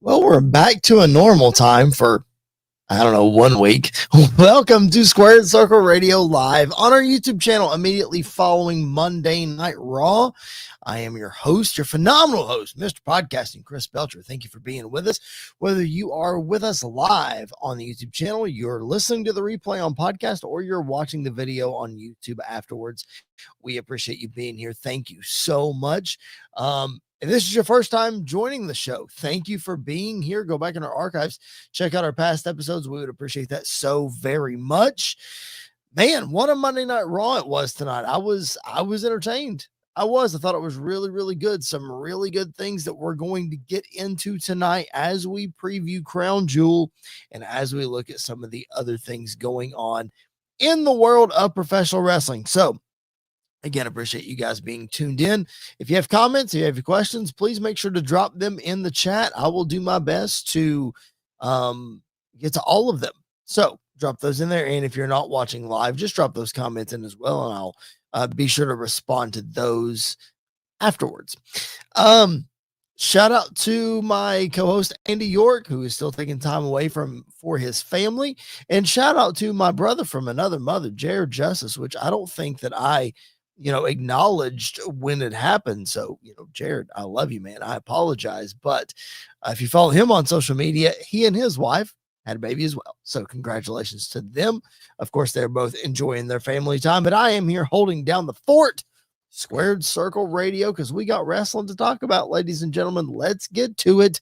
Well, we're back to a normal time for, I don't know, 1 week. Welcome to Squared Circle Radio Live on our YouTube channel immediately following Monday Night Raw. I am your host, your phenomenal host, Mr. Podcasting, Chris Belcher. Thank you for being with us. Whether you are with us live on the YouTube channel, you're listening to the replay on podcast, or you're watching the video on YouTube afterwards, we appreciate you being here. Thank you so much. If this is your first time joining the show, thank you for being here. Go back in our archives, check out our past episodes. We would appreciate that so very much. Man, what a Monday Night Raw it was tonight. I was entertained. I thought it was really, really good. Some really good things that we're going to get into tonight as we preview Crown Jewel and as we look at some of the other things going on in the world of professional wrestling. So, again, appreciate you guys being tuned in. If you have comments, if you have questions, please make sure to drop them in the chat. I will do my best to get to all of them. So drop those in there. And if you're not watching live, just drop those comments in as well, and I'll be sure to respond to those afterwards. Shout out to my co-host Andy York, who is still taking time away for his family, and shout out to my brother from another mother, Jared Justice, which I don't think that I acknowledged when it happened. So, Jared, I love you, man. I apologize. But if you follow him on social media, he and his wife had a baby as well. So congratulations to them. Of course, they're both enjoying their family time, but I am here holding down the fort, Squared Circle Radio, because we got wrestling to talk about, ladies and gentlemen. Let's get to it.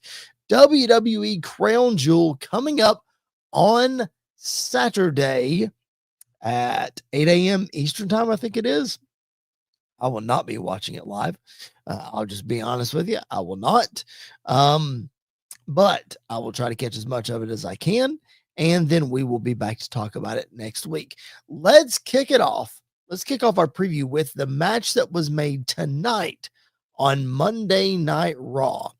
WWE Crown Jewel coming up on Saturday at 8 a.m. Eastern time, I think it is. I will not be watching it live. I'll just be honest with you. I will not. But I will try to catch as much of it as I can. And then we will be back to talk about it next week. Let's kick it off. Let's kick off our preview with the match that was made tonight on Monday Night Raw.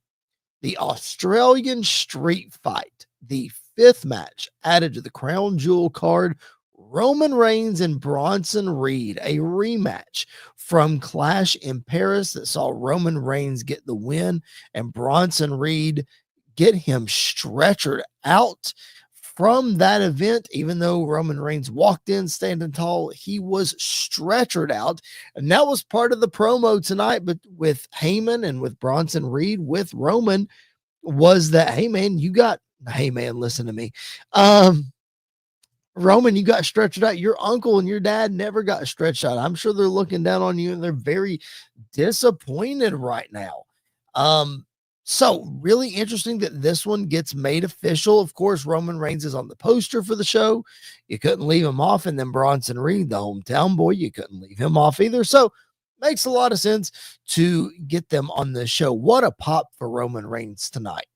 The Australian Street Fight, the fifth match added to the Crown Jewel card. Roman Reigns and Bronson Reed, a rematch from Clash in Paris that saw Roman Reigns get the win and Bronson Reed get him stretchered out from that event. Even though Roman Reigns walked in standing tall, he was stretchered out. And that was part of the promo tonight, but with Heyman and with Bronson Reed, with Roman, was that, hey man, listen to me. Roman, you got stretched out. Your uncle and your dad never got stretched out. I'm sure they're looking down on you and they're very disappointed right now. So really interesting that this one gets made official. Of course, Roman Reigns is on the poster for the show. You couldn't leave him off. And then Bronson Reed, the hometown boy, you couldn't leave him off either. So makes a lot of sense to get them on the show. What a pop for Roman Reigns tonight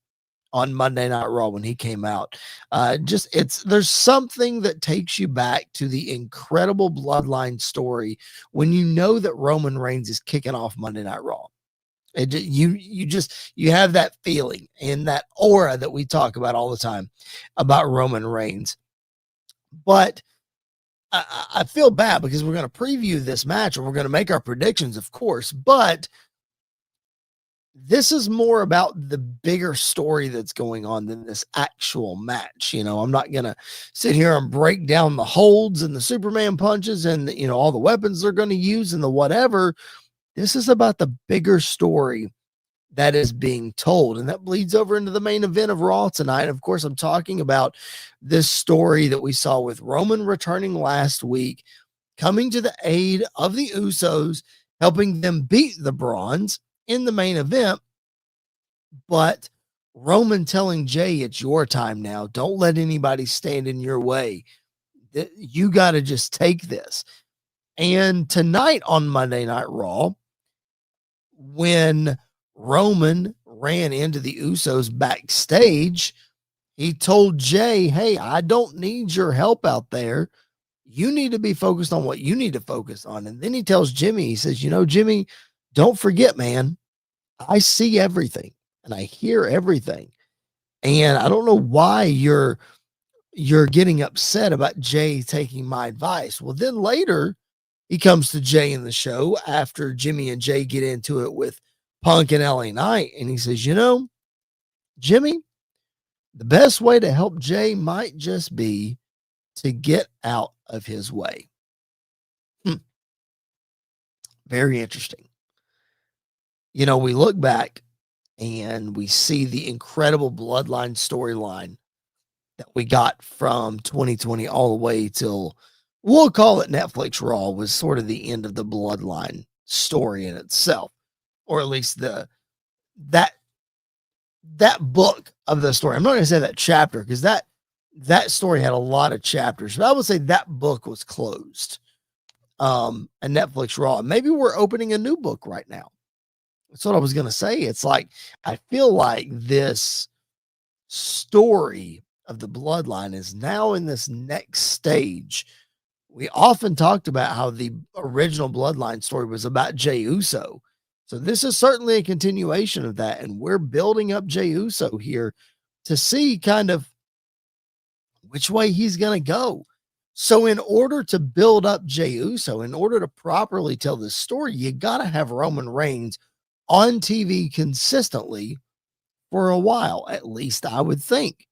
on Monday Night Raw when he came out. There's something that takes you back to the incredible bloodline story when you know that Roman Reigns is kicking off Monday Night Raw. You have that feeling and that aura that we talk about all the time about Roman Reigns. But I feel bad because we're going to preview this match and we're going to make our predictions, of course, but this is more about the bigger story that's going on than this actual match. I'm not going to sit here and break down the holds and the Superman punches and, all the weapons they're going to use and the whatever. This is about the bigger story that is being told, and that bleeds over into the main event of Raw tonight. Of course, I'm talking about this story that we saw with Roman returning last week, coming to the aid of the Usos, helping them beat the Brawns in the main event, but Roman telling Jey, it's your time now. Don't let anybody stand in your way. You got to just take this. And tonight on Monday Night Raw, when Roman ran into the Usos backstage, he told Jey, hey, I don't need your help out there. You need to be focused on what you need to focus on. And then he tells Jimmy, he says, Jimmy, don't forget, man, I see everything and I hear everything. And I don't know why you're getting upset about Jey taking my advice. Well, then later he comes to Jey in the show after Jimmy and Jey get into it with Punk and LA Knight. And he says, Jimmy, the best way to help Jey might just be to get out of his way. Very interesting. You know, we look back and we see the incredible bloodline storyline that we got from 2020 all the way till, we'll call it Netflix Raw, was sort of the end of the bloodline story in itself, or at least that book of the story. I'm not going to say that chapter because that story had a lot of chapters, but I would say that book was closed. And Netflix Raw. Maybe we're opening a new book right now. That's what I was going to say. It's like, I feel like this story of the bloodline is now in this next stage. We often talked about how the original bloodline story was about Jey Uso. So this is certainly a continuation of that. And we're building up Jey Uso here to see kind of which way he's going to go. So in order to build up Jey Uso, in order to properly tell this story, you got to have Roman Reigns on TV consistently for a while, at least I would think.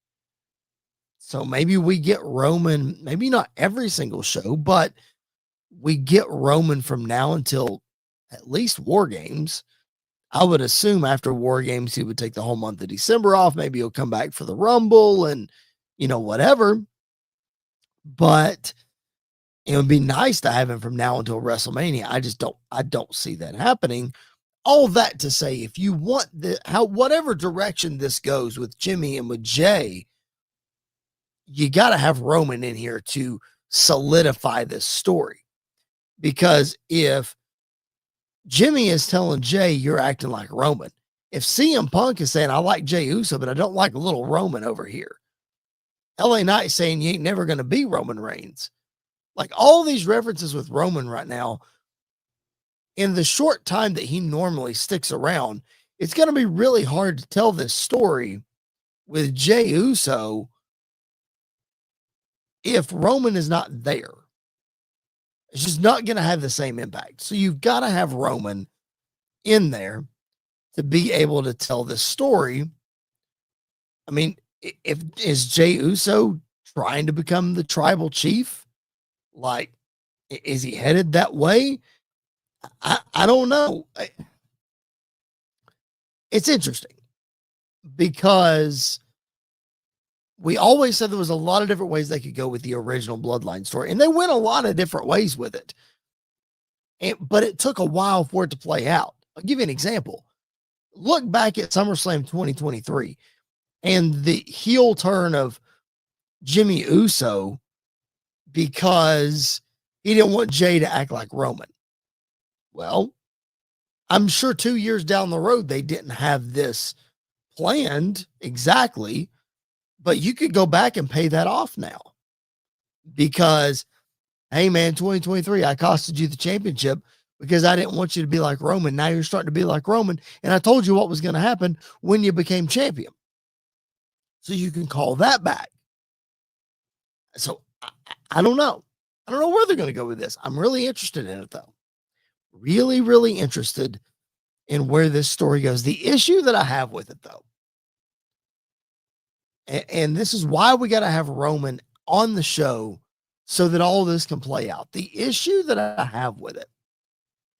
So maybe we get Roman, maybe not every single show, but we get Roman from now until at least War Games. I would assume after War Games, he would take the whole month of December off. Maybe he'll come back for the Rumble and, whatever. But it would be nice to have him from now until WrestleMania. I don't see that happening. All that to say, if you want whatever direction this goes with Jimmy and with Jey, you got to have Roman in here to solidify this story. Because if Jimmy is telling Jey, you're acting like Roman, if CM Punk is saying, I like Jey Uso, but I don't like little Roman over here, LA Knight saying you ain't never going to be Roman Reigns. Like all these references with Roman right now, in the short time that he normally sticks around, it's going to be really hard to tell this story with Jey Uso if Roman is not there. It's just not going to have the same impact. So you've got to have Roman in there to be able to tell this story. I mean, is Jey Uso trying to become the tribal chief? Like, is he headed that way? I don't know. It's interesting because we always said there was a lot of different ways they could go with the original Bloodline story, and they went a lot of different ways with it. But it took a while for it to play out. I'll give you an example. Look back at SummerSlam 2023 and the heel turn of Jimmy Uso because he didn't want Jey to act like Roman. Well, I'm sure 2 years down the road, they didn't have this planned exactly, but you could go back and pay that off now because, hey man, 2023, I costed you the championship because I didn't want you to be like Roman. Now you're starting to be like Roman. And I told you what was going to happen when you became champion. So you can call that back. So I don't know. I don't know where they're going to go with this. I'm really interested in it though. Really, really interested in where this story goes. The issue that I have with it though, and this is why we got to have Roman on the show so that all this can play out. The issue that I have with it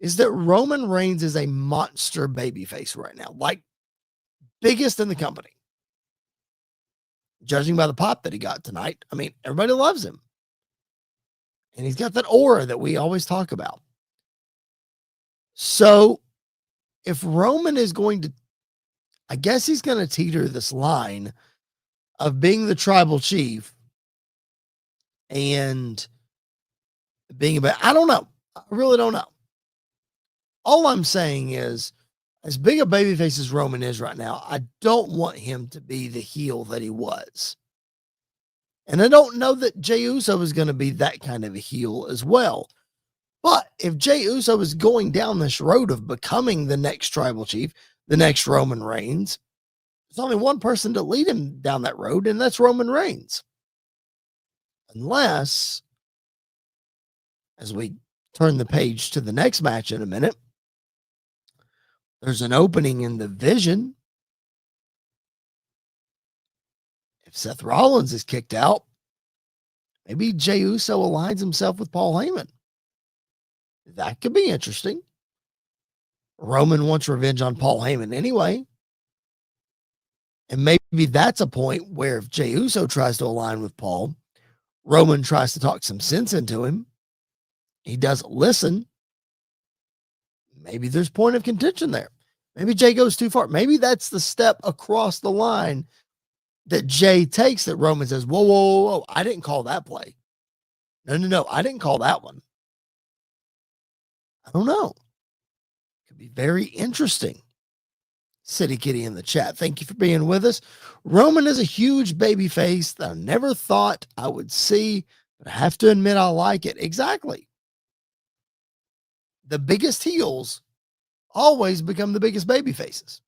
is that Roman Reigns is a monster babyface right now, like biggest in the company. Judging by the pop that he got tonight, I mean, everybody loves him. And he's got that aura that we always talk about. So if Roman is going to, I guess he's going to teeter this line of being the tribal chief and being about, I don't know. I really don't know. All I'm saying is, as big a babyface as Roman is right now, I don't want him to be the heel that he was. And I don't know that Jey Uso is going to be that kind of a heel as well. But if Jey Uso is going down this road of becoming the next tribal chief, the next Roman Reigns, there's only one person to lead him down that road, and that's Roman Reigns. Unless, as we turn the page to the next match in a minute, there's an opening in the Vision If Seth Rollins is kicked out, maybe Jey Uso aligns himself with Paul Heyman. That could be interesting. Roman wants revenge on Paul Heyman anyway. And maybe that's a point where if Jey Uso tries to align with Paul, Roman tries to talk some sense into him. He doesn't listen. Maybe there's point of contention there. Maybe Jey goes too far. Maybe that's the step across the line that Jey takes that Roman says, whoa, whoa, whoa, I didn't call that play. No, I didn't call that one. I don't know. Could be very interesting. City Kitty in the chat. Thank you for being with us. Roman is a huge baby face that I never thought I would see, but I have to admit I like it. Exactly. The biggest heels always become the biggest baby faces.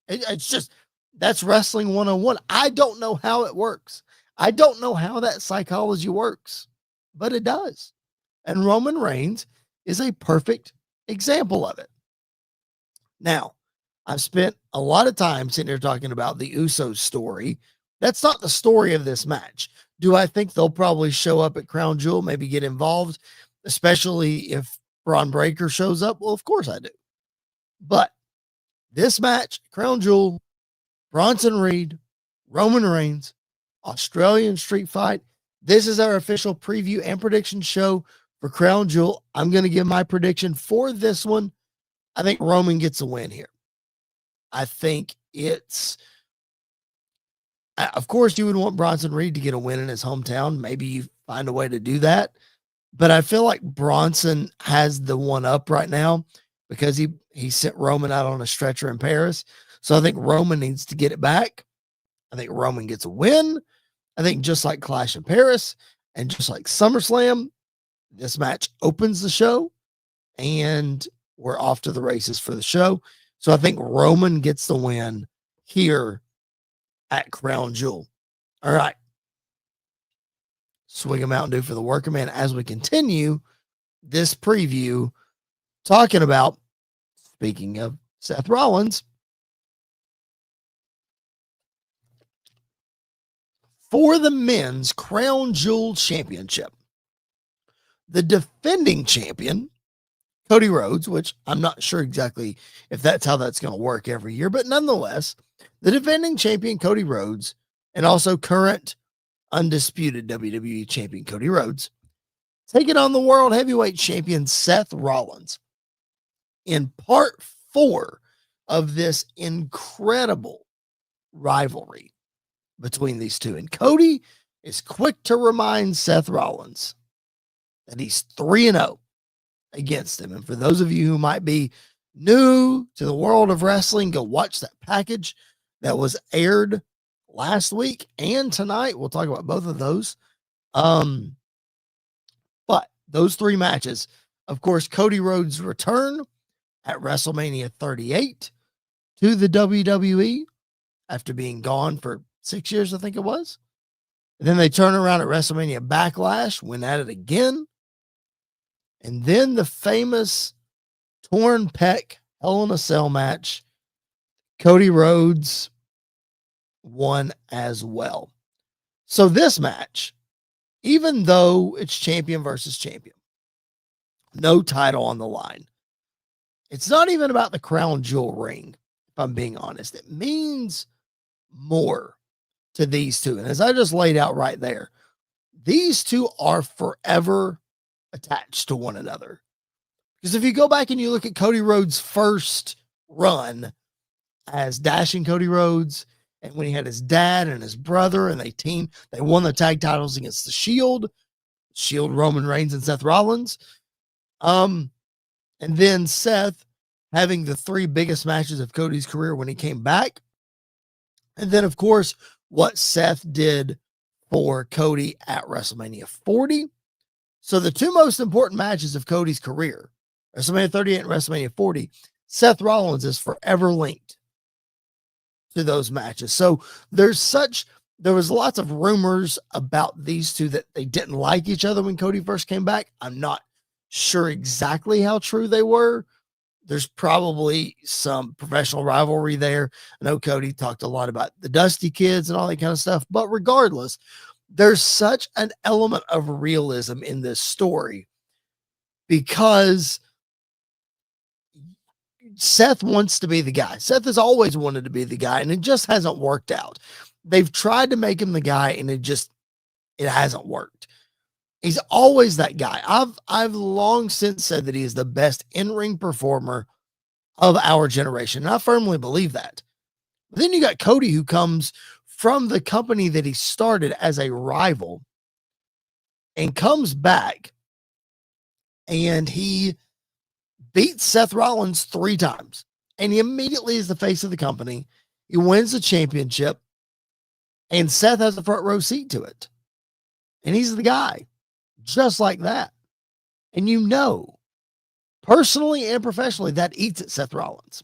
It's just, that's wrestling 101. I don't know how it works. I don't know how that psychology works, but it does. And Roman Reigns is a perfect example of it. Now, I've spent a lot of time sitting here talking about the Usos story. That's not the story of this match. Do I think they'll probably show up at Crown Jewel, maybe get involved, especially if Braun Breaker shows up? Well, of course I do. But this match, Crown Jewel, Bronson Reed, Roman Reigns, Australian Street Fight. This is our official preview and prediction show for Crown Jewel. I'm going to give my prediction for this one. I think Roman gets a win here. I think it's, of course, you would want Bronson Reed to get a win in his hometown. Maybe you find a way to do that. But I feel like Bronson has the one up right now because he sent Roman out on a stretcher in Paris. So I think Roman needs to get it back. I think Roman gets a win. I think just like Clash in Paris and just like SummerSlam, this match opens the show and we're off to the races for the show. So I think Roman gets the win here at Crown Jewel. All right. Swig a Mountain Dew for the worker man as we continue this preview talking about, speaking of Seth Rollins, for the men's Crown Jewel Championship. The defending champion, Cody Rhodes, which I'm not sure exactly if that's how that's going to work every year, but nonetheless, the defending champion, Cody Rhodes, and also current undisputed WWE champion, Cody Rhodes, taking on the world heavyweight champion, Seth Rollins, in part 4 of this incredible rivalry between these two. And Cody is quick to remind Seth Rollins that he's 3-0 against him. And for those of you who might be new to the world of wrestling, go watch that package that was aired last week and tonight. We'll talk about both of those. But those 3 matches, of course, Cody Rhodes' return at WrestleMania 38 to the WWE after being gone for 6 years, I think it was. And then they turn around at WrestleMania Backlash, win at it again. And then the famous torn pec Hell in a Cell match, Cody Rhodes won as well. So this match, even though it's champion versus champion, no title on the line, it's not even about the Crown Jewel ring, if I'm being honest. It means more to these two. And as I just laid out right there, these two are forever attached to one another. Because if you go back and you look at Cody Rhodes' first run as Dashing Cody Rhodes, and when he had his dad and his brother, and they won the tag titles against the Shield, Roman Reigns and Seth Rollins. And then Seth having the 3 biggest matches of Cody's career when he came back. And then, of course, what Seth did for Cody at WrestleMania 40. So the 2 most important matches of Cody's career, WrestleMania 38 and WrestleMania 40, Seth Rollins is forever linked to those matches. So there was lots of rumors about these two that they didn't like each other when Cody first came back. I'm not sure exactly how true they were. There's probably some professional rivalry there. I know Cody talked a lot about the Dusty Kids and all that kind of stuff, but regardless, there's such an element of realism in this story because Seth wants to be the guy. Seth has always wanted to be the guy, and it just hasn't worked out. They've tried to make him the guy, and it hasn't worked. He's always that guy. I've long since said that he is the best in-ring performer of our generation. And I firmly believe that. But then you got Cody, who comes from the company that he started as a rival and comes back, and he beats Seth Rollins 3 times. And he immediately is the face of the company. He wins the championship, and Seth has a front row seat to it. And he's the guy, just like that. And you know, personally and professionally, that eats at Seth Rollins.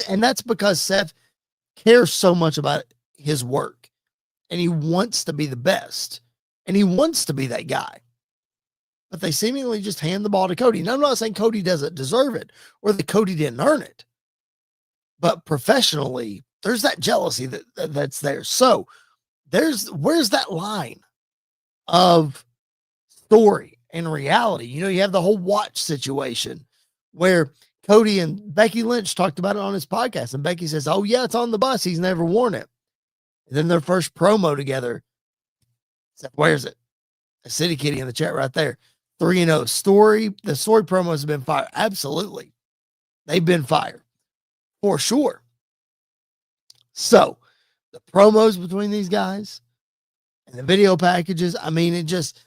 And that's because Seth cares so much about his work, and he wants to be the best, and he wants to be that guy. But they seemingly just hand the ball to Cody. Now, I'm not saying Cody doesn't deserve it or that Cody didn't earn it, but professionally, there's that jealousy that's there. So where's that line of story and reality? You know, you have the whole watch situation where Cody and Becky Lynch talked about it on his podcast, and Becky says, "Oh yeah, it's on the bus. He's never worn it." And then their first promo together, Seth wears it. A City Kitty in the chat right there. 3-0 story. The story promos have been fire. Absolutely. They've been fire for sure. So the promos between these guys and the video packages, I mean, it just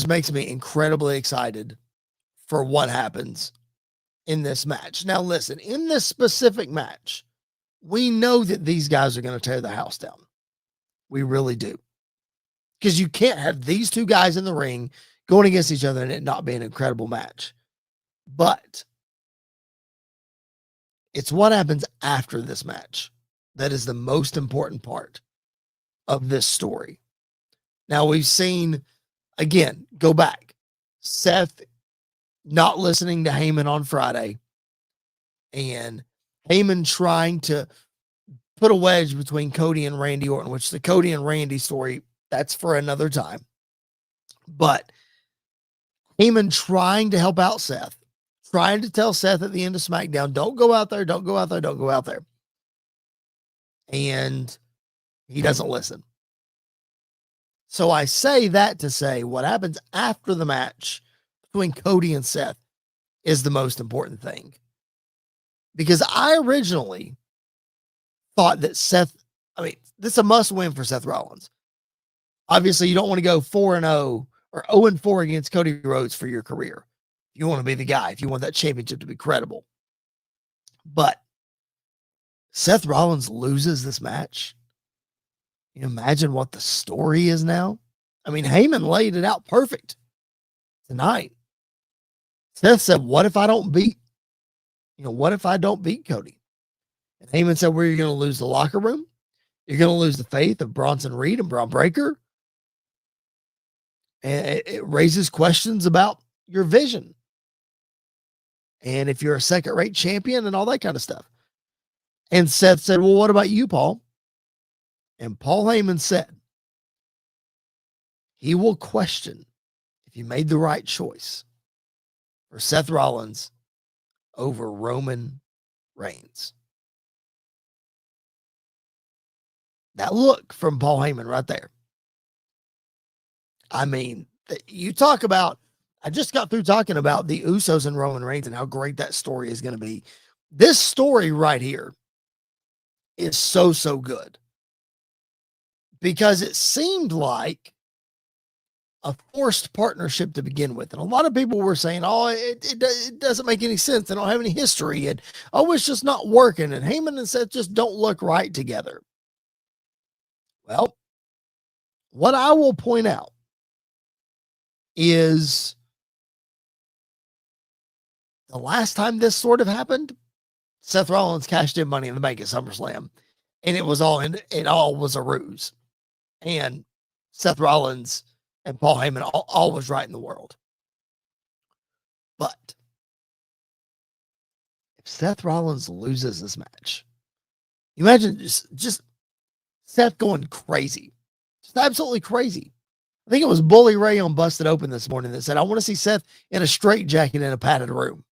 makes me incredibly excited for what happens in this match. Now, listen, in this specific match, we know that these guys are going to tear the house down. We really do. Because you can't have these 2 guys in the ring going against each other and it not be an incredible match. But it's what happens after this match that is the most important part of this story. Now, we've seen, again, go back, Seth not listening to Heyman on Friday, and Heyman trying to put a wedge between Cody and Randy Orton, which the Cody and Randy story, that's for another time. But Heyman trying to help out Seth, trying to tell Seth at the end of SmackDown, don't go out there, don't go out there, don't go out there. And he doesn't listen. So I say that to say what happens after the match between Cody and Seth is the most important thing. Because I originally thought that this is a must win for Seth Rollins. Obviously, you don't want to go 4-0 or 0-4 against Cody Rhodes for your career. You want to be the guy, if you want that championship to be credible. But Seth Rollins loses this match. You imagine what the story is now? I mean, Heyman laid it out perfect tonight. Seth said, what if I don't beat Cody? And Heyman said, you're going to lose the locker room. You're going to lose the faith of Bronson Reed and Braun Breaker. And it raises questions about your vision. And if you're a second-rate champion and all that kind of stuff. And Seth said, well, what about you, Paul? And Paul Heyman said, he will question if you made the right choice for Seth Rollins over Roman Reigns. That look from Paul Heyman right there. I mean, you talk about, I just got through talking about the Usos and Roman Reigns and how great that story is going to be. This story right here is so, so good. Because it seemed like a forced partnership to begin with. And a lot of people were saying, oh, it doesn't make any sense. They don't have any history. And, oh, it's just not working. And Heyman and Seth just don't look right together. Well, what I will point out is the last time this sort of happened, Seth Rollins cashed in Money in the Bank at SummerSlam, and it all was a ruse. And Seth Rollins and Paul Heyman all was right in the world. But if Seth Rollins loses this match, imagine just Seth going crazy, just absolutely crazy. I think it was Bully Ray on Busted Open this morning that said, I want to see Seth in a straitjacket in a padded room.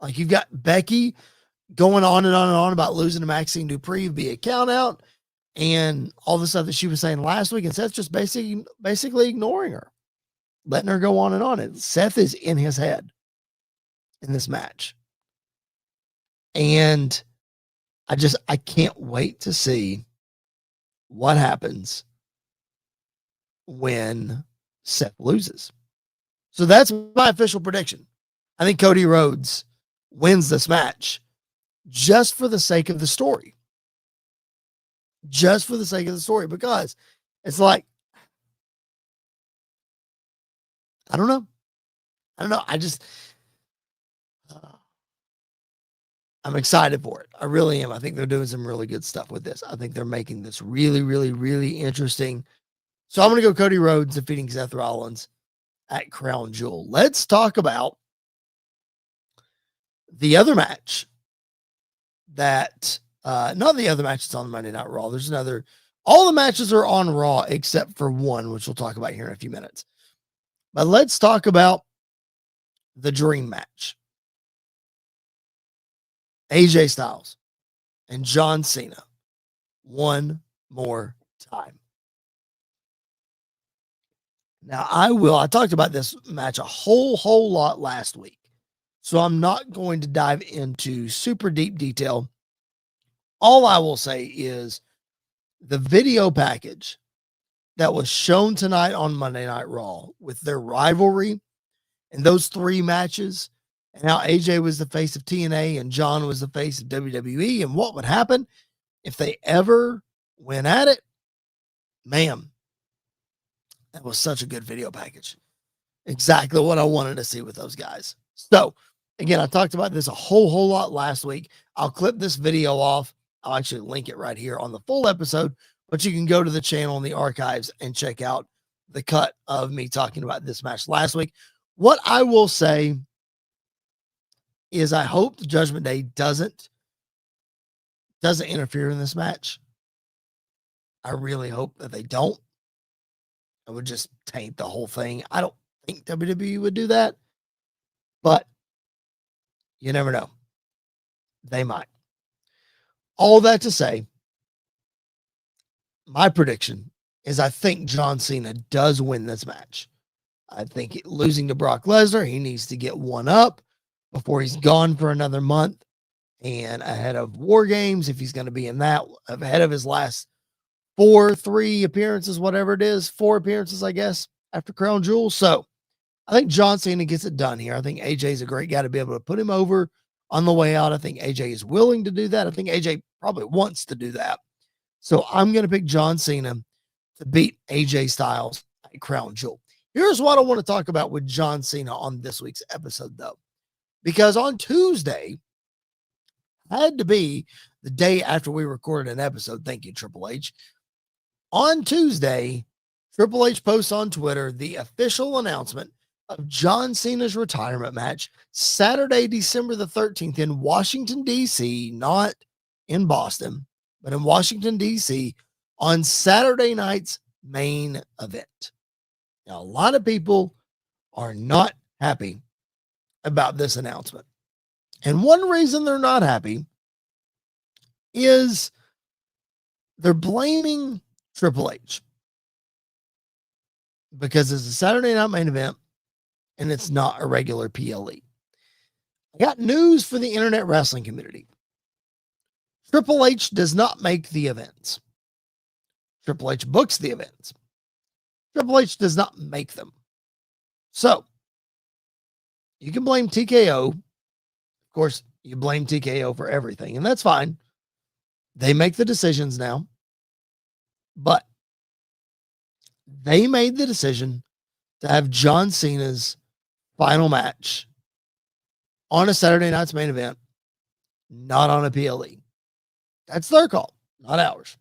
Like, you've got Becky going on and on and on about losing to Maxine Dupree via count out and all the stuff that she was saying last week. And Seth's just basically ignoring her, letting her go on and on. And Seth is in his head in this match. And I can't wait to see what happens when Seth loses. So that's my official prediction. I think Cody Rhodes wins this match just for the sake of the story. Just for the sake of the story, because it's like, I don't know. I'm excited for it. I really am. I think they're doing some really good stuff with this. I think they're making this really, really, really interesting. So I'm going to go Cody Rhodes defeating Seth Rollins at Crown Jewel. Let's talk about the other match that, not the other match that's on Monday Night Raw. There's another, all the matches are on Raw except for one, which we'll talk about here in a few minutes. But let's talk about the dream match. AJ Styles and John Cena one more time. Now, I talked about this match a whole lot last week, so I'm not going to dive into super deep detail. All I will say is the video package that was shown tonight on Monday Night Raw with their rivalry and those three matches, and how AJ was the face of TNA and John was the face of WWE, and what would happen if they ever went at it. Man, that was such a good video package. Exactly what I wanted to see with those guys. So, again, I talked about this a whole lot last week. I'll clip this video off. I'll actually link it right here on the full episode, but you can go to the channel in the archives and check out the cut of me talking about this match last week. What I will say is I hope the Judgment Day doesn't interfere in this match. I really hope that they don't. It would just taint the whole thing. I don't think WWE would do that, but you never know. They might. All that to say, my prediction is I think John Cena does win this match. I think losing to Brock Lesnar, he needs to get one up before he's gone for another month and ahead of War Games, if he's going to be in that, ahead of his last 3 appearances, whatever it is, 4 appearances, I guess, after Crown Jewel. So I think John Cena gets it done here. I think AJ is a great guy to be able to put him over on the way out. I think AJ is willing to do that. I think AJ probably wants to do that. So I'm going to pick John Cena to beat AJ Styles at Crown Jewel. Here's what I want to talk about with John Cena on this week's episode, though, because on Tuesday had to be the day after we recorded an episode. Thank you, Triple H. On Tuesday, Triple H posts on Twitter the official announcement of John Cena's retirement match Saturday, December the 13th in Washington, D.C., not in Boston, but in Washington, D.C., on Saturday night's main event. Now, a lot of people are not happy about this announcement. And one reason they're not happy is they're blaming Triple H because it's a Saturday night main event and it's not a regular PLE. I got news for the internet wrestling community. Triple H does not make the events. Triple H books the events. Triple H does not make them. So you can blame TKO. Of course, you blame TKO for everything, and that's fine. They make the decisions now, but they made the decision to have John Cena's final match on a Saturday night's main event, not on a PLE. That's their call, not ours.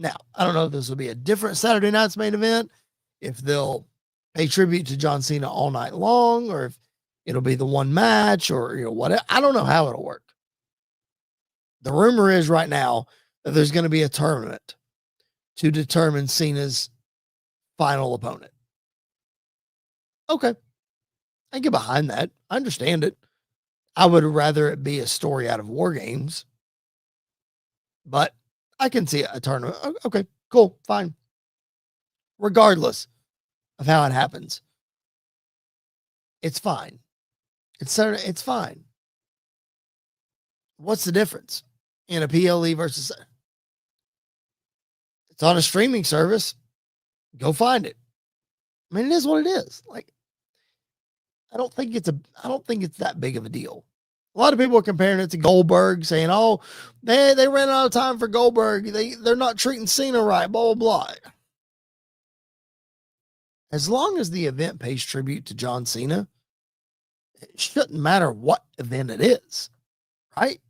Now, I don't know if this will be a different Saturday night's main event, if they'll pay tribute to John Cena all night long, or if it'll be the one match, or what. I don't know how it'll work. The rumor is right now that there's going to be a tournament to determine Cena's final opponent. Okay. I get behind that. I understand it. I would rather it be a story out of War Games, but I can see a tournament. Okay, cool, fine. Regardless of how it happens, it's fine. It's fine. What's the difference in a PLE versus? It's on a streaming service. Go find it. I mean, it is what it is. Like, I don't think it's that big of a deal. A lot of people are comparing it to Goldberg, saying, "Oh, they ran out of time for Goldberg. They're not treating Cena right." Blah blah blah. As long as the event pays tribute to John Cena, it shouldn't matter what event it is, right?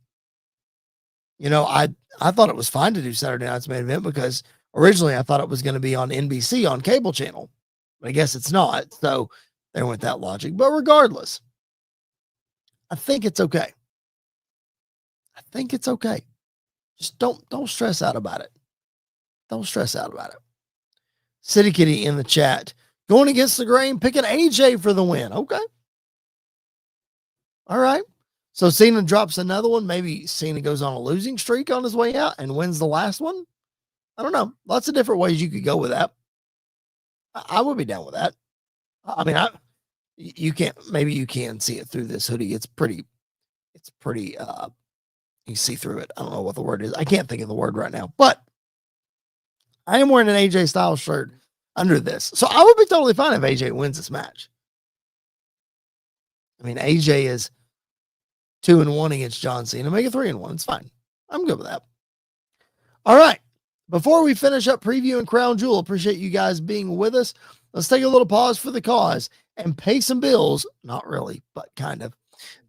I thought it was fine to do Saturday night's main event because originally I thought it was going to be on NBC on cable channel, but I guess it's not. So there went that logic. But regardless, I think it's okay. Just don't stress out about it. Don't stress out about it. City Kitty in the chat, going against the grain, picking AJ for the win. Okay. All right. So Cena drops another one. Maybe Cena goes on a losing streak on his way out and wins the last one. I don't know. Lots of different ways you could go with that. I would be down with that. I mean, you can see it through this hoodie. It's pretty, you see through it. I don't know what the word is. I can't think of the word right now, but I am wearing an AJ Styles shirt under this. So I would be totally fine if AJ wins this match. I mean, AJ is 2-1 against John Cena. Make it 3-1. It's fine. I'm good with that. All right. Before we finish up previewing Crown Jewel, appreciate you guys being with us. Let's take a little pause for the cause and pay some bills. Not really, but kind of.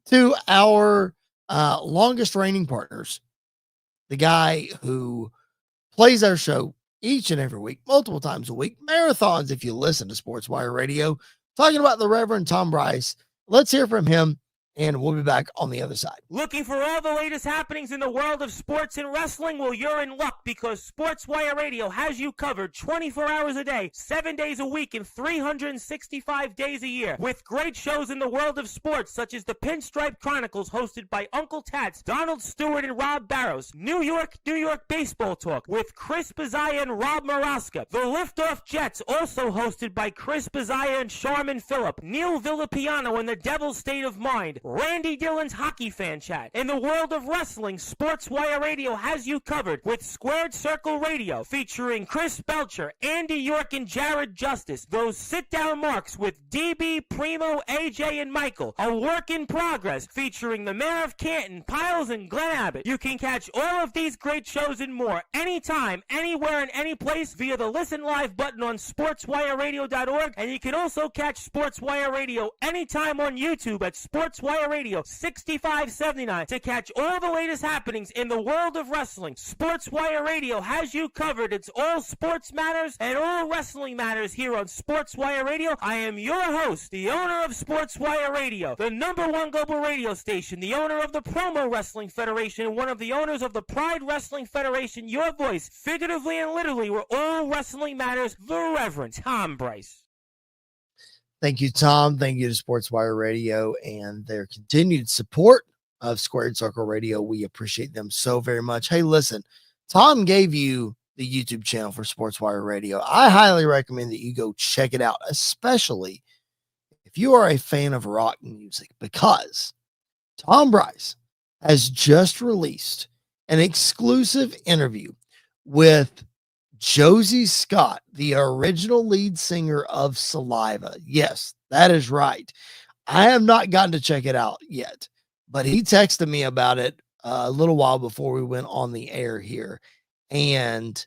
To our longest reigning partners. The guy who plays our show each and every week, multiple times a week. Marathons, if you listen to Sports Wire Radio. Talking about the Reverend Tom Bryce. Let's hear from him, and we'll be back on the other side. Looking for all the latest happenings in the world of sports and wrestling? Well, you're in luck because Sports Wire Radio has you covered 24 hours a day, 7 days a week, and 365 days a year. With great shows in the world of sports, such as the Pinstripe Chronicles, hosted by Uncle Tats, Donald Stewart, and Rob Barrows. New York Baseball Talk with Chris Bazaya and Rob Maraska. The Liftoff Jets, also hosted by Chris Bazaya and Sharman Phillip. Neil Villapiano and the Devil's State of Mind. Randy Dillon's Hockey Fan Chat. In the world of wrestling, Sports Wire Radio has you covered with Squared Circle Radio, featuring Chris Belcher, Andy York, and Jared Justice. Those sit-down marks with DB, Primo, AJ, and Michael. A work in progress, featuring the Mayor of Canton, Piles, and Glenn Abbott. You can catch all of these great shows and more anytime, anywhere, and any place via the Listen Live button on sportswireradio.org, and you can also catch Sports Wire Radio anytime on YouTube at Sports Wire Radio 6579 to catch all the latest happenings in the world of wrestling. Sports Wire Radio has you covered. It's all sports matters and all wrestling matters here on Sports Wire Radio. I am your host, the owner of Sports Wire Radio, the #1 global radio station, the owner of the Promo Wrestling Federation, and one of the owners of the Pride Wrestling Federation. Your voice, figuratively and literally, where all wrestling matters, the Reverend Tom Bryce. Thank you, Tom. Thank you to Sports Wire Radio and their continued support of Squared Circle Radio. We appreciate them so very much. Hey, listen, Tom gave you the YouTube channel for Sports Wire Radio. I highly recommend that you go check it out, especially if you are a fan of rock music, because Tom Bryce has just released an exclusive interview with Josie Scott, the original lead singer of Saliva. Yes, that is right. I have not gotten to check it out yet, but he texted me about it a little while before we went on the air here, and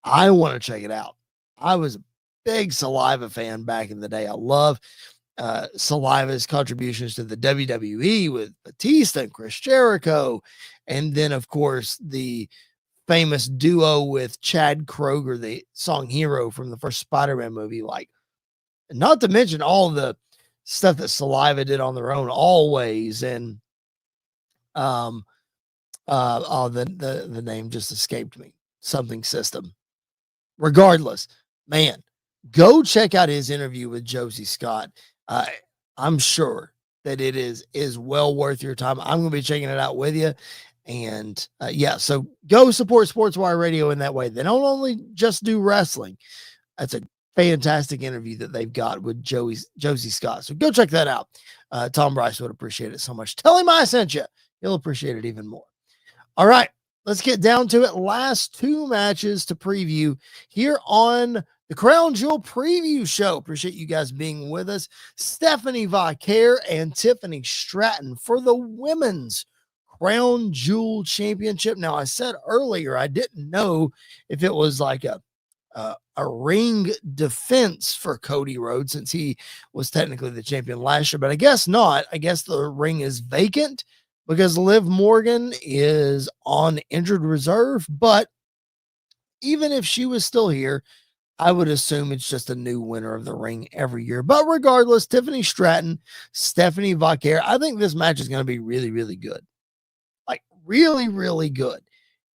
I want to check it out. I was a big Saliva fan back in the day. I love Saliva's contributions to the WWE with Batista and Chris Jericho, and then, of course, the famous duo with Chad Kroeger, the song Hero from the first Spider-Man movie. Like, Not to mention all the stuff that Saliva did on their own, always. And the name just escaped me. Something System. Regardless, man, go check out his interview with Josie Scott. I'm sure that it is well worth your time. I'm going to be checking it out with you. And yeah, so go support Sports Wire Radio in that way. They don't only just do wrestling. That's a fantastic interview that they've got with Josie Scott. So go check that out. Tom Bryce would appreciate it so much. Tell him I sent you. He'll appreciate it even more. All right, let's get down to it. Last two matches to preview here on the Crown Jewel preview show. Appreciate you guys being with us. Stephanie Vaquer and Tiffany Stratton for the women's Crown Jewel Championship. Now, I said earlier I didn't know if it was like a ring defense for Cody Rhodes, since he was technically the champion last year, but I guess not. I guess the ring is vacant because Liv Morgan is on injured reserve. But even if she was still here, I would assume it's just a new winner of the ring every year. But regardless, Tiffany Stratton, Stephanie Vaquer, I think this match is going to be really, really good. Like really, really good.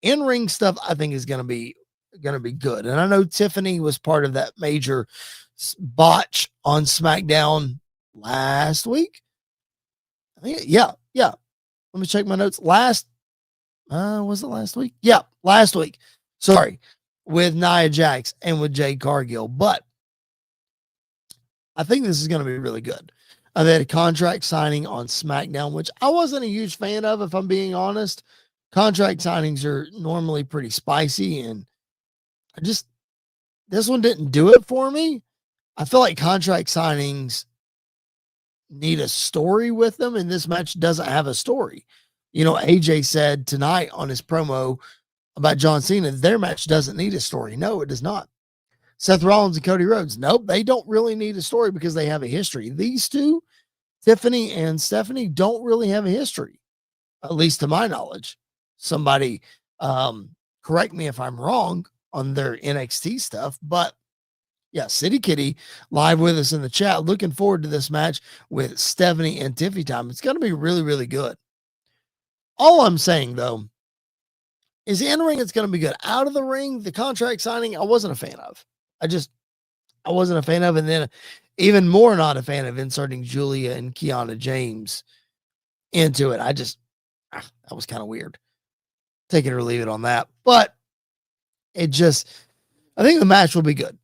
In-ring stuff, I think, is going to be good. And I know Tiffany was part of that major botch on SmackDown last week. I think, yeah. Let me check my notes. Was it last week? Yeah, last week. Sorry, with Nia Jax and with Jade Cargill. But I think this is going to be really good. They had a contract signing on SmackDown, which I wasn't a huge fan of, if I'm being honest. Contract signings are normally pretty spicy, and this one didn't do it for me. I feel like contract signings need a story with them, and this match doesn't have a story. You know, AJ said tonight on his promo about John Cena, their match doesn't need a story. No, it does not. Seth Rollins and Cody Rhodes, nope, they don't really need a story because they have a history. These two, Tiffany and Stephanie, don't really have a history, at least to my knowledge. Somebody correct me if I'm wrong on their NXT stuff, but yeah, City Kitty live with us in the chat. Looking forward to this match with Stephanie and Tiffy time. It's going to be really, really good. All I'm saying, though, is in ring, it's going to be good. Out of the ring, the contract signing, I wasn't a fan of. I wasn't a fan of. And then even more not a fan of inserting Julia and Kiana James into it. That was kind of weird. Take it or leave it on that. But I think the match will be good.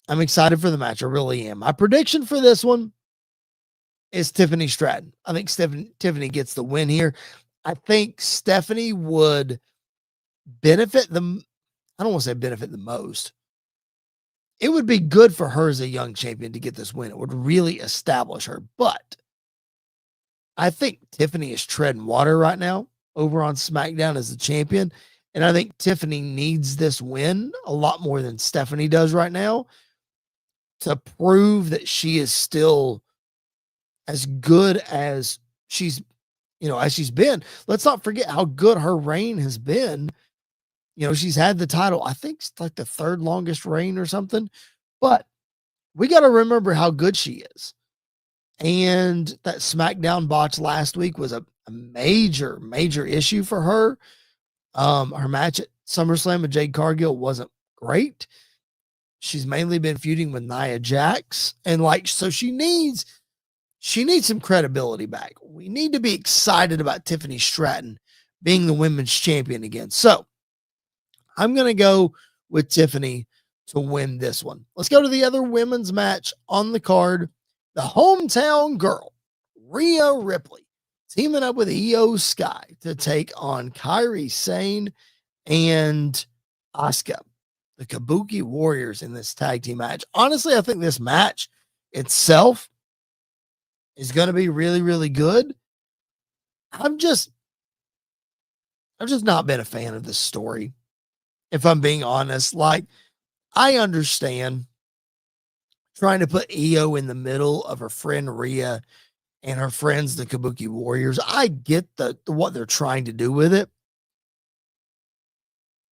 I'm excited for the match. I really am. My prediction for this one is Tiffany Stratton. I think Tiffany gets the win here. I think Stephanie would benefit them. I don't want to say benefit the most. It would be good for her as a young champion to get this win. It would really establish her. But I think Tiffany is treading water right now over on SmackDown as the champion. And I think Tiffany needs this win a lot more than Stephanie does right now to prove that she is still as good as she's been. Let's not forget how good her reign has been. You know, she's had the title, I think it's like the third longest reign or something, but we got to remember how good she is. And that SmackDown botch last week was a major, major issue for her. Her match at SummerSlam with Jade Cargill wasn't great. She's mainly been feuding with Nia Jax, and so she needs some credibility back. We need to be excited about Tiffany Stratton being the women's champion again. So I'm going to go with Tiffany to win this one. Let's go to the other women's match on the card. The hometown girl, Rhea Ripley, teaming up with Io Sky to take on Kairi Sane and Asuka, the Kabuki Warriors, in this tag team match. Honestly, I think this match itself is going to be really, really good. I've just not been a fan of this story, if I'm being honest. Like, I understand trying to put Io in the middle of her friend Rhea and her friends, the Kabuki Warriors. I get what they're trying to do with it,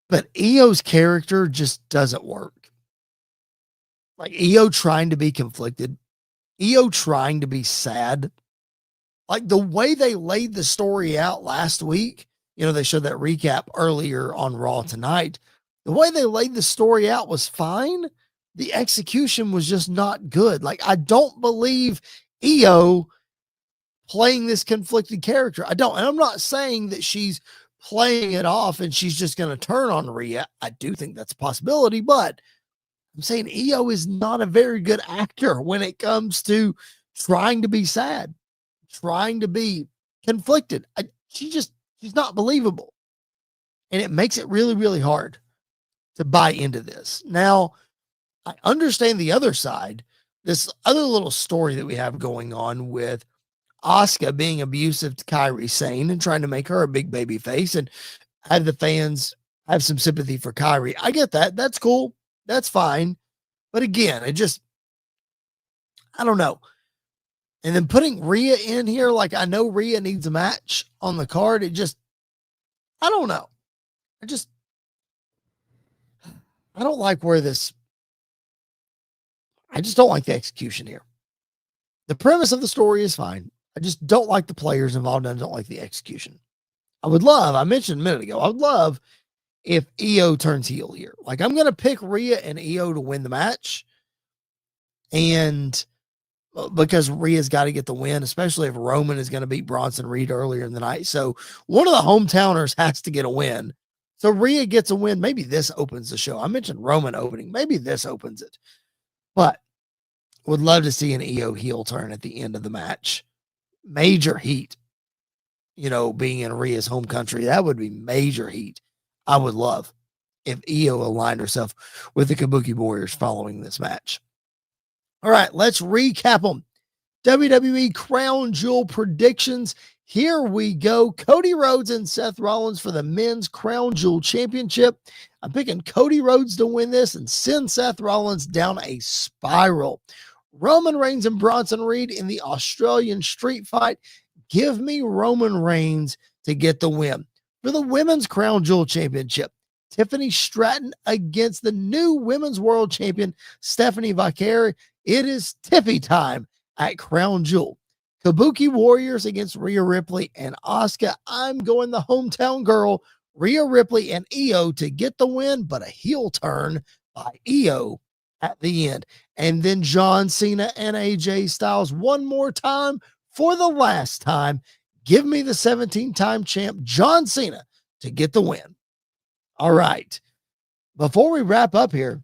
but Io's character just doesn't work. Like, Io trying to be conflicted Io trying to be sad. Like the way they laid the story out last week, they showed that recap earlier on Raw tonight. The way they laid the story out was fine. The execution was just not good. Like, I don't believe Io playing this conflicted character. I don't. And I'm not saying that she's playing it off and she's just going to turn on Rhea. I do think that's a possibility, but I'm saying Io is not a very good actor when it comes to trying to be sad, trying to be conflicted. She's not believable. And it makes it really, really hard to buy into this. Now, I understand the other side, this other little story that we have going on with Asuka being abusive to Kairi Sane and trying to make her a big baby face and have the fans have some sympathy for Kairi. I get that. That's cool. That's fine. But again, I don't know. And then putting Rhea in here, like I know Rhea needs a match on the card. I don't know. I don't like I just don't like the execution here. The premise of the story is fine. I just don't like the players involved and I don't like the execution. I mentioned a minute ago, I would love if Io turns heel here. Like, I'm going to pick Rhea and Io to win the match. And because Rhea's got to get the win, especially if Roman is going to beat Bronson Reed earlier in the night. So one of the hometowners has to get a win. So Rhea gets a win. Maybe this opens the show. I mentioned Roman opening. Maybe this opens it. But would love to see an Io heel turn at the end of the match. Major heat. Being in Rhea's home country, that would be major heat. I would love if Io aligned herself with the Kabuki Warriors following this match. All right, let's recap them. WWE Crown Jewel predictions. Here we go. Cody Rhodes and Seth Rollins for the Men's Crown Jewel Championship. I'm picking Cody Rhodes to win this and send Seth Rollins down a spiral. Roman Reigns and Bronson Reed in the Australian street fight. Give me Roman Reigns to get the win. For the Women's Crown Jewel Championship, Tiffany Stratton against the new Women's World Champion, Stephanie Vaquer. It is Tiffy time at Crown Jewel. Kabuki Warriors against Rhea Ripley and Asuka. I'm going the hometown girl, Rhea Ripley and Io to get the win, but a heel turn by Io at the end. And then John Cena and AJ Styles one more time for the last time. Give me the 17-time champ, John Cena, to get the win. All right. Before we wrap up here,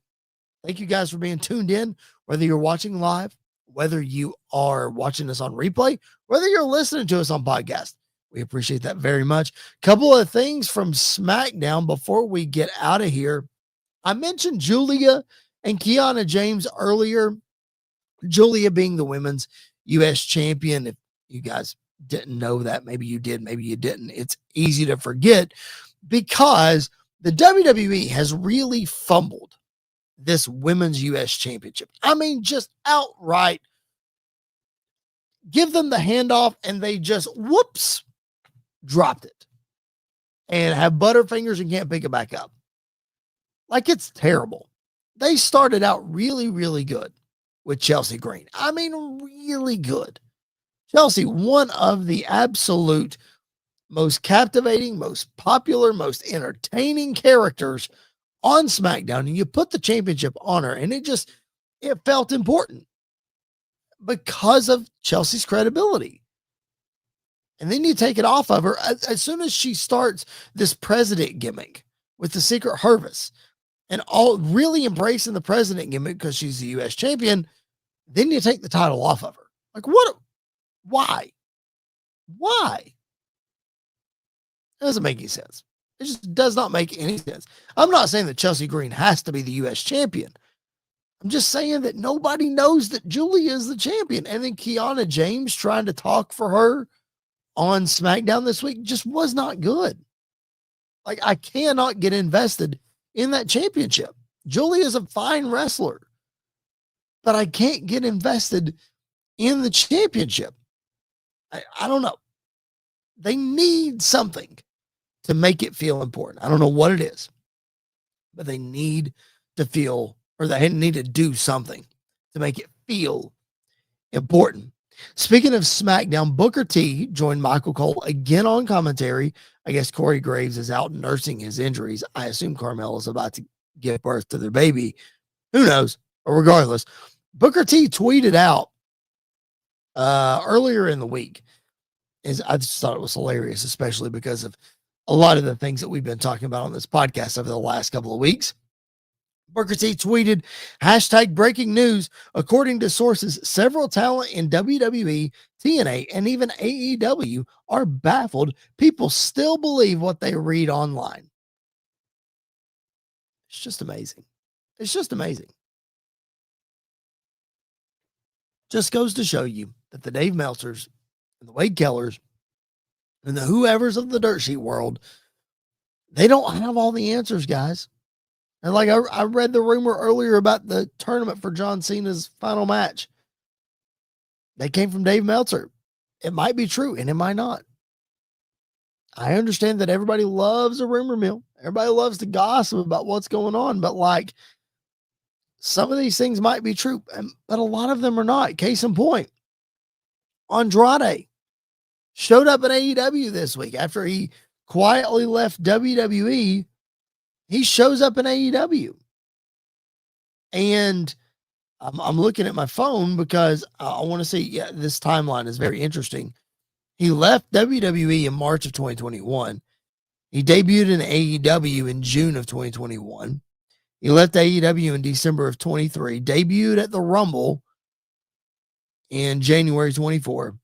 thank you guys for being tuned in, whether you're watching live, whether you are watching us on replay, whether you're listening to us on podcast. We appreciate that very much. Couple of things from SmackDown before we get out of here. I mentioned Julia and Kiana James earlier. Julia being the women's U.S. champion. If you guys didn't know that, maybe you did, maybe you didn't. It's easy to forget because the WWE has really fumbled this women's U.S. championship. I mean, just outright give them the handoff and they just, whoops, dropped it and have butterfingers and can't pick it back up. Like, it's terrible. They started out really, really good with Chelsea Green. I mean, really good. Chelsea, one of the absolute most captivating, most popular, most entertaining characters on SmackDown, and you put the championship on her, and it felt important because of Chelsea's credibility. And then you take it off of her as soon as she starts this president gimmick with the Secret Harvest and all really embracing the president gimmick because she's the U.S. champion. Then you take the title off of her. Like, what? Why? It doesn't make any sense. It just does not make any sense. I'm not saying that Chelsea Green has to be the U.S. champion. I'm just saying that nobody knows that Julia is the champion. And then Kiana James trying to talk for her on SmackDown this week just was not good. Like, I cannot get invested in that championship. Julia is a fine wrestler, but I can't get invested in the championship. I don't know. They need something to make it feel important. I don't know what it is, but they need to feel, or they need to do something to make it feel Important. Speaking of SmackDown, Booker T joined Michael Cole again on commentary. I guess Corey Graves is out nursing his injuries. I assume Carmella's about to give birth to their baby. Who knows? But regardless, Booker T tweeted out earlier in the week. I just thought it was hilarious, especially because of a lot of the things that we've been talking about on this podcast over the last couple of weeks. Booker T tweeted, #breaking news. According to sources, several talent in WWE, TNA, and even AEW are baffled. People still believe what they read online. It's just amazing. It's just amazing. Just goes to show you that the Dave Meltzers and the Wade Kellers and the whoever's of the dirt sheet world, they don't have all the answers, guys. And like I read the rumor earlier about the tournament for John Cena's final match. They came from Dave Meltzer. It might be true and it might not. I understand that everybody loves a rumor mill. Everybody loves to gossip about what's going on, but like some of these things might be true, but a lot of them are not. Case in point, Andrade showed up in AEW this week after he quietly left WWE. He shows up in AEW. And I'm looking at my phone because I want to see, yeah, this timeline is very interesting. He left WWE in March of 2021. He debuted in AEW in June of 2021. He left AEW in December of 23, debuted at the Rumble in January 24.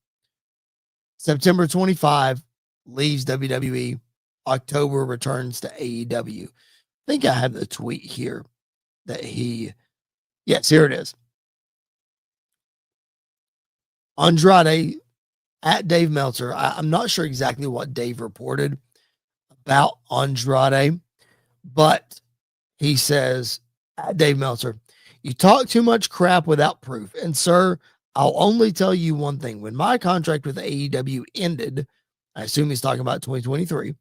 September 25, leaves WWE. October, returns to AEW. I think I have the tweet here that yes, here it is. Andrade at Dave Meltzer. I'm not sure exactly what Dave reported about Andrade, but he says at Dave Meltzer, "You talk too much crap without proof. And sir, I'll only tell you one thing. When my contract with AEW ended," I assume he's talking about 2023,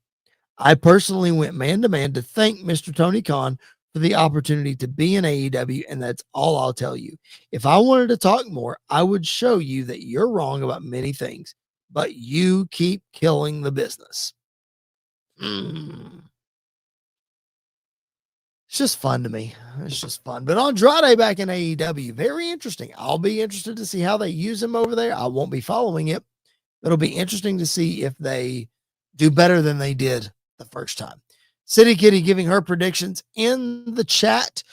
"I personally went man to man to thank Mr. Tony Khan for the opportunity to be in AEW, and that's all I'll tell you. If I wanted to talk more, I would show you that you're wrong about many things, but you keep killing the business." It's just fun to me. It's just fun. But Andrade back in AEW, very interesting. I'll be interested to see how they use him over there. I won't be following it. It'll be interesting to see if they do better than they did the first time. City Kitty giving her predictions in the chat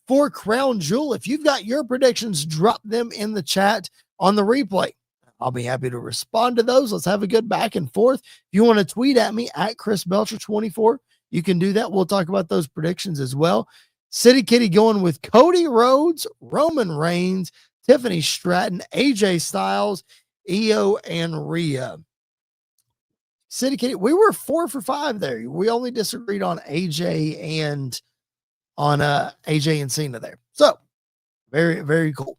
for Crown Jewel. If you've got your predictions, drop them in the chat on the replay. I'll be happy to respond to those. Let's have a good back and forth. If you want to tweet at me at Chris Belcher 24, you can do that. We'll talk about those predictions as well. City Kitty going with Cody Rhodes, Roman Reigns, Tiffany Stratton, AJ Styles, Io, and Rhea. City Kitty, we were 4 for 5 there. We only disagreed on AJ and Cena there. So very, very cool.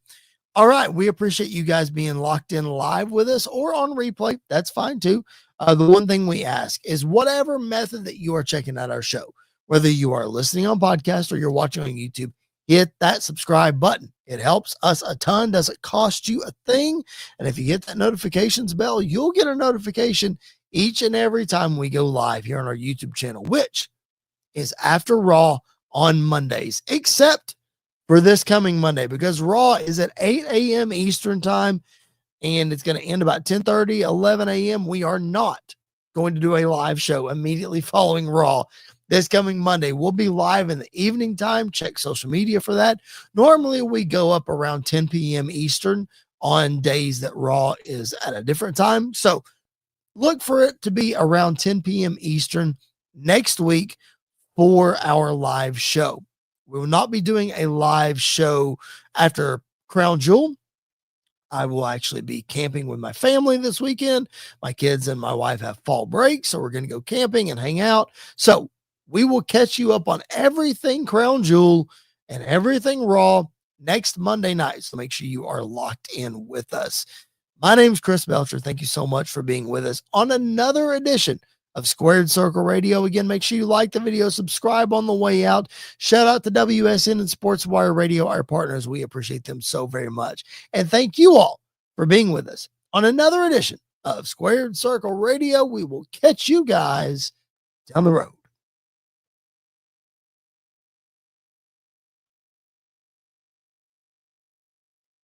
All right. We appreciate you guys being locked in live with us or on replay. That's fine too. The one thing we ask is whatever method that you are checking out our show, whether you are listening on podcast or you're watching on YouTube, hit that subscribe button. It helps us a ton. Doesn't cost you a thing. And if you hit that notifications bell, you'll get a notification each and every time we go live here on our YouTube channel, which is after Raw on Mondays, except for this coming Monday, because Raw is at 8 a.m. Eastern time, and it's going to end about 10:30, 11 a.m. We are not going to do a live show immediately following Raw. This coming Monday, we'll be live in the evening time. Check social media for that. Normally, we go up around 10 p.m. Eastern on days that Raw is at a different time. So look for it to be around 10 p.m. Eastern next week for our live show. We will not be doing a live show after Crown Jewel. I will actually be camping with my family this weekend. My kids and my wife have fall break, so we're going to go camping and hang out. So we will catch you up on everything Crown Jewel and everything Raw next Monday night. So make sure you are locked in with us. My name's Chris Belcher. Thank you so much for being with us on another edition of Squared Circle Radio. Again, make sure you like the video, subscribe on the way out. Shout out to WSN and SportsWire Radio, our partners. We appreciate them so very much. And thank you all for being with us on another edition of Squared Circle Radio. We will catch you guys down the road.